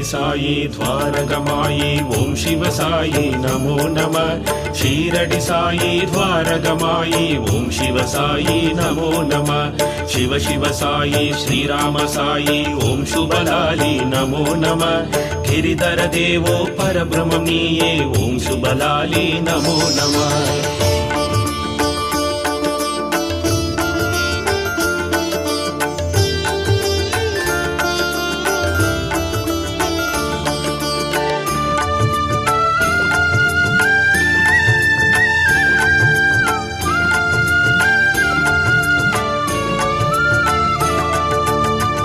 साई द्वारगमायी ओम शिव साई नमो नमः। शीरडी साई द्वारगमायी ओम शिव साई नमो नमः। शिव शिव साई श्रीराम साई ओम शुभलाली नमो नमः। गिरिधर देवो परब्रह्म नीये ओम शुभलाली नमो नमः।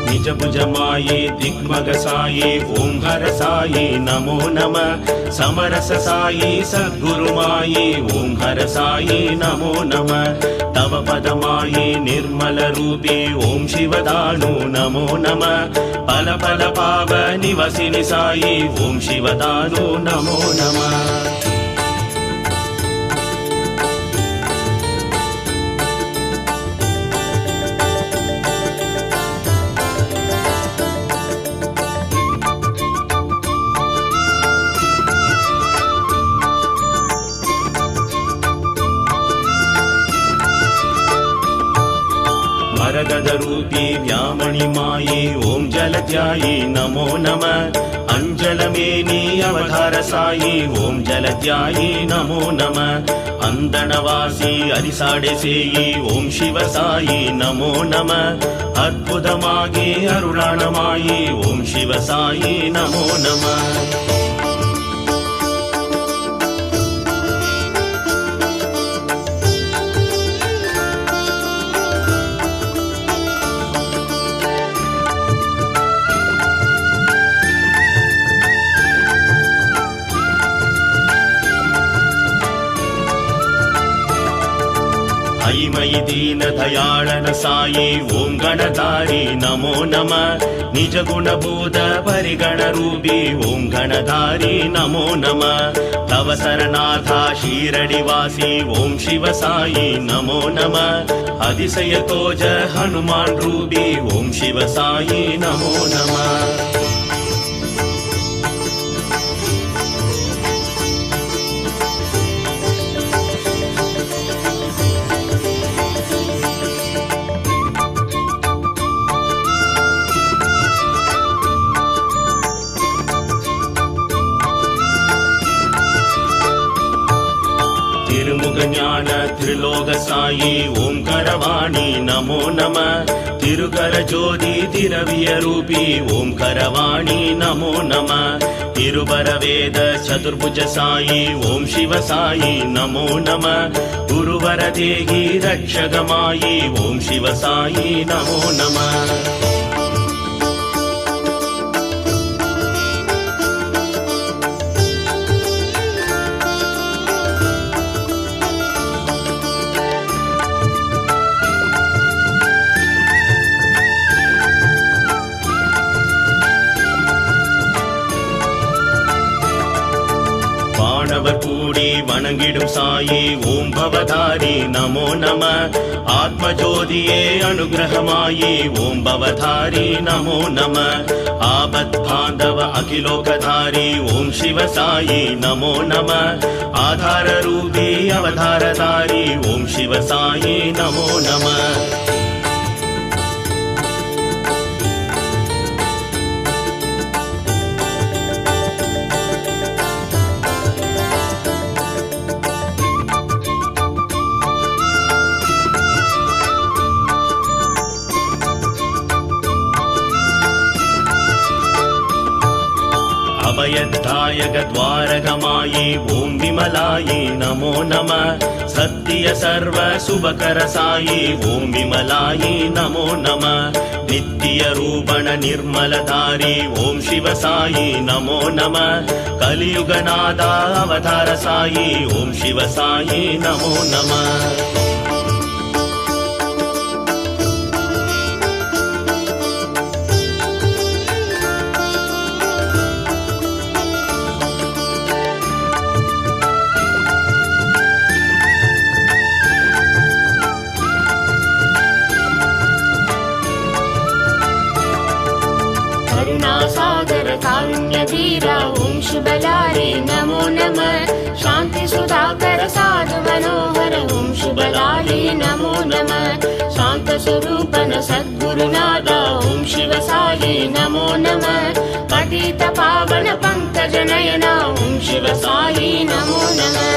निजभुजमाये दिग्मग साये ओम हर साये नमो नमः। समरस साये सद्गुरुमाये ओम हर साये नमो नमः। तव पदमाये निर्मल रूपे ओम शिवदानु नमो नमः। पल पल पावनि वसिनि साये ओम शिवदानु नमो नमः। मरगदरूपी व्यामणि माये ओम जलध्यायी नमो नमः। अंजलमेनी अवतार साई ओम जलध्यायी नमो नमः। अंदनवासी अरिसाडे सेयी ओम शिव साई नमो नमः। अद्भुतमागे अरुणाणमायी ओम शिव साई नमो नमः। मयि दीन दयाळन साई ओम गणधारी नमो नमः। निज गुणबोध परिगण रूपी ओम गणधारी नमो नमः। तव सरनाथा शीरडिवासी ओम शिव साई नमो नमः। अतिशय तोज हनुमान रूपी ओम शिव साई नमो नमः। ज्ञान त्रिलोक साई ओम करवाणी नमो नमः। तिरुकर ज्योति तिरविय रूपी ओम करवाणी नमो नमः। तिरुबर वेद चतुर्भुज साई ओम शिव साई नमो नमः। गुरुवर देहि रक्षगमायी ओम शिव साई नमो नमः। கூடி வணங்கிடும் சாயி ஓம் பவதாரி நமோ நம. ஆத்மஜோதியே அனுகிரகமாயி ஓம் பவதாரி நமோ நம. ஆபத் பாந்தவ அகிலோகதாரி ஓம் சிவ சாயி நமோ நம. ஆதார ரூபி அவதாரதாரி ஓம் சிவ சாயி நமோ நம. अभयदायक द्वारगमायि ओम विमलायि नमो नमः. सत्य सर्व शुभकर सायि ओम विमलायि नमो नमः. नित्य रूपण निर्मलधारी ओम शिव सायि नमो नमः. कलियुगनादा अवतार सायि ओम शिव सायि नमो नमः. सागर कारुण्य धीरा ओम शुभलारे नमो नमः शांति सुधाकर साधु मनोहर ओम शुभलारे नमो नमः शांत स्वरूपन सद्गुरुनादा ओम शिव साई नमो नमः पतित पावन पंकज नयना ओम शिव साई नमो नमः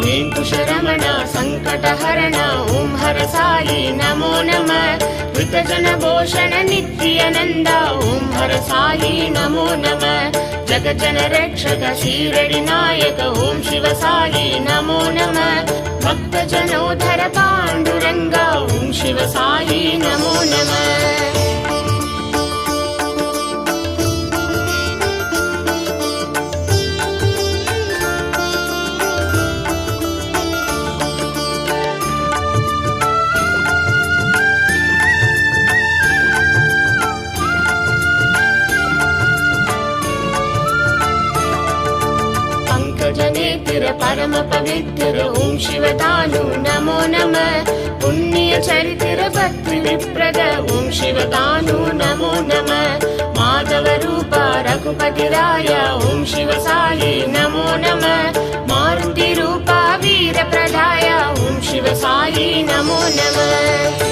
वेंकुशरमण संकटहरण ओम हर साई नमो नमः वृतजन भूषण नित्यानंद ओम हर साई नमो नमः जगज्जन रक्षक शीरडी नायक ओम शिव साई नमो नमः भक्त जनोधर पांडुरंगा ओम शिव साई नमो नमः जनेत्र परम पवित्र ओम शिवदानु नमो नमः पुण्य चरित्र भक्ति विप्रद ओम शिवदानु नमो नमः माधव रूप रघुपति राय ओम शिव साई नमो नमः मारुति रूप वीर प्रदाय ओम शिव साई नमो नमः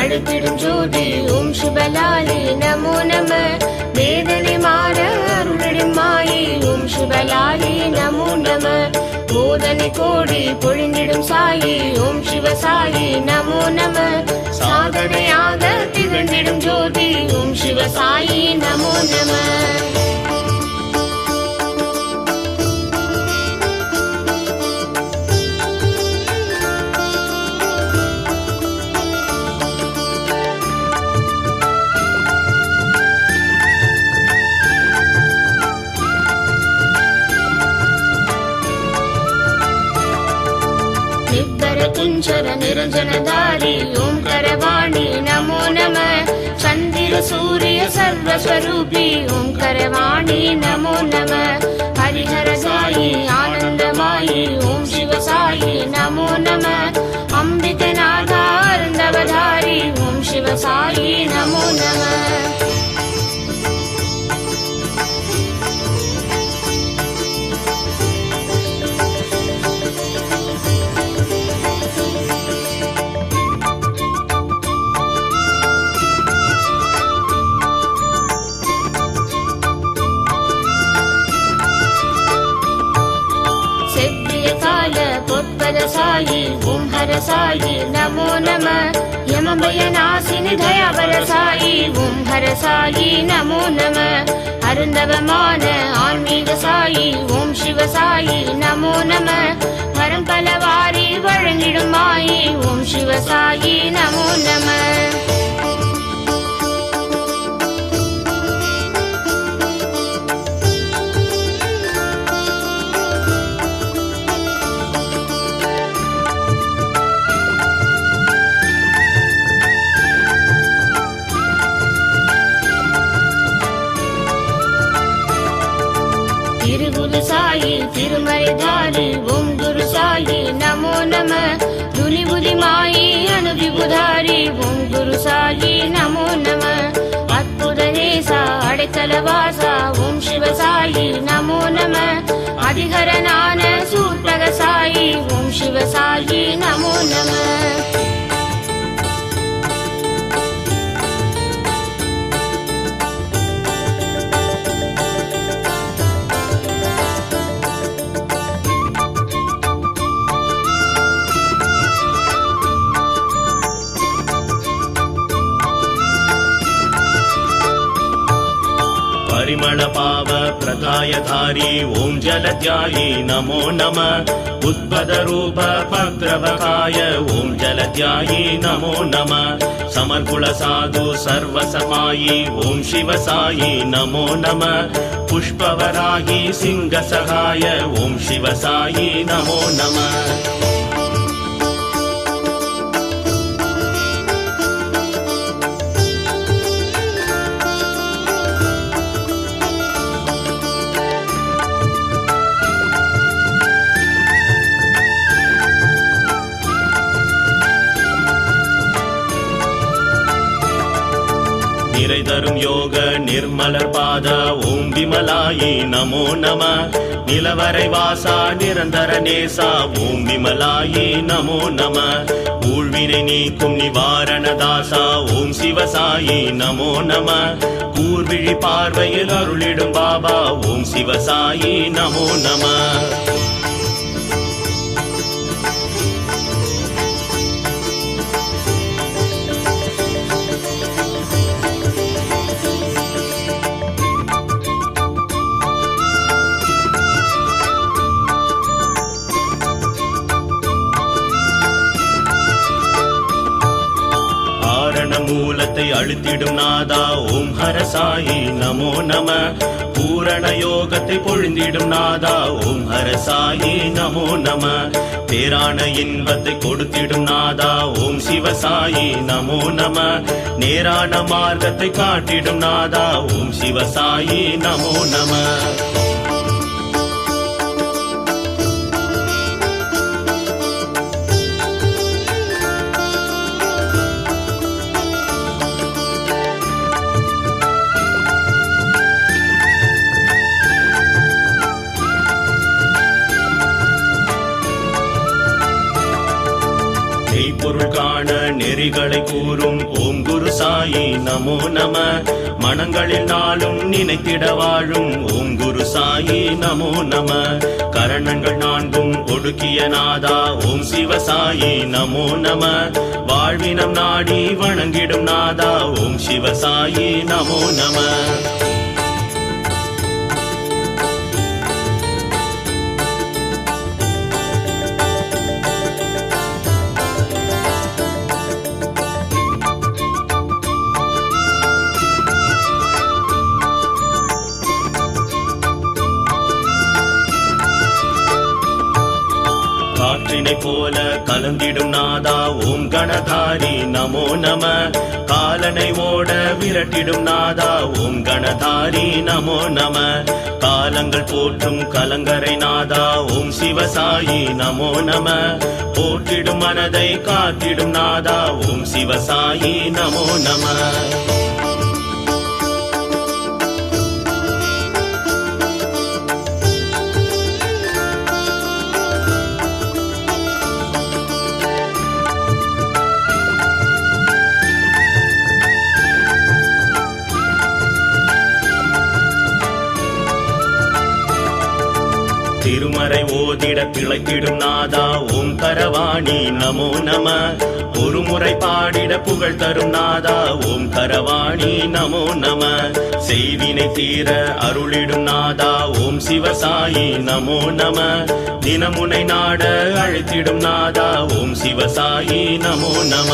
அடுத்திடும் ஜோதி ஓம் சுபலாலே நமோ நம வேதனை மாற அருளிடும் மாயை ஓம் சுபலாலே நமோ நம போதனை கோடி பொழிந்திடும் சாயி ஓம் சிவ சாயி நமோ நம சாதனையாக திகழ்ந்திடும் ஜோதி ஓம் சிவ சாயி நமோ நம कुंचर निरंजन धारी ओंकार वाणी नमो नमः चंद्र सूर्य सर्व स्वरूपी ओंकार वाणी नमो नमः हरिहर साई आनंदमाई ओम शिव साई नमो नमः अम्बिकनाथ अर्णवधारी ओम शिव साई नमो नमः साई ओम हर साई नमो नमः यम भयनाशिनि दयावर साई ओम हर साई नमो नमः अरुंधव मान आन्मीग साई ओम शिव साई नमो नमः वरम पलवारी वळंगिडुम माई ओम शिव साई नमो नमः साई तिरुमलधारी ओम गुरु साई नमो नमः धुली बुद्धि माई अनुविबुधारी ओम गुरु साई नमो नमः अद्भुत देसा अडकलवासा ओम शिव साई नमो नमः अधिहर नान सूत्रग साई ओम शिव साई नमो नमः परिमल पाव प्रदायधारी ॐ जलध्यायी नमो नमः उद्भद रूप भद्रवकाय ॐ जलध्यायी नमो नमः समर्कुल साधु सर्वसमायी ॐ शिवसायी नमो नमः पुष्पवराही सिंहसहाय ॐ शिवसायी नमो नमः निरै तरुं योग निर्मलर पाद ॐ विमलायै नमो नमः निलवरै वासा निरंतर नेसा ॐ विमलायै नमो नमः ஊழ்வினை நீக்கும் நிவாரண தாசா ஓம் சிவசாயி நமோ நம கூர்விழி பார்வையில் அருளிடும் பாபா ஓம் சிவசாயி நமோ நம மூலத்தை அழுத்திடும் நாதா ஓம் ஹரசாயி நமோ நம பூரண யோகத்தை பொழிந்திடும் நாதா ஓம் ஹரசாயி நமோ நம பேரான இன்பத்தை கொடுத்திடும் நாதா ஓம் சிவசாயி நமோ நம நேரான மார்க்கத்தை காட்டிடும் நாதா ஓம் சிவசாயி நமோ நம பொருள் காண நெறிகளை கூறும் ஓம் குரு சாயி நமோ நம மனங்களில் நாளும் நினைத்திட வாழும் ஓம் குரு சாயி நமோ நம கரணங்கள் நான்கும் ஒடுக்கிய நாதா ஓம் சிவசாயி நமோ நம வாழ்வினம் நாடி வணங்கிடும் நாதா ஓம் சிவசாயி நமோ நம காற்றினை போல கலந்திடும் நாதா ஓம் கணதாரி நமோ நம காலனை ஓட விரட்டிடும் நாதா ஓம் கணதாரி நமோ நம காலங்கள் போற்றும் கலங்கரை நாதா ஓம் சிவசாயி நமோ நம போற்றிடும் மனதை காத்திடும் நாதா ஓம் சிவசாயி நமோ நம திருமறை ஓதிட திளைத்திடும் நாதா ஓம் கரவாணி நமோ நம ஒரு முறை பாடிட புகழ் தரும் நாதா ஓம் கரவாணி நமோ நம செய்வினை தீர அருளிடும் நாதா ஓம் சிவசாயி நமோ நம தினமுனை நாட அழைத்திடும் நாதா ஓம் சிவசாயி நமோ நம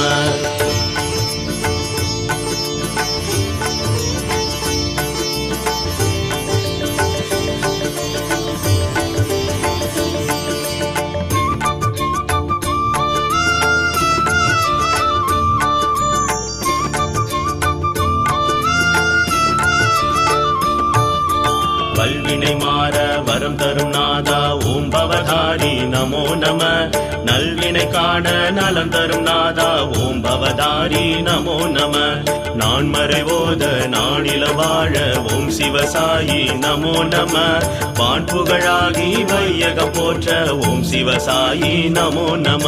வல்வினை மாற வரம் தரும் நாதா ஓம் பவதாரி நமோ நம நல்வினை காண நலம் தரும் நாதா ஓம் பவதாரி நமோ நம நான் மறைவோத நாடில வாழ ஓம் சிவசாயி நமோ நம வான் புகழாகி வையகம் போற்ற ஓம் சிவசாயி நமோ நம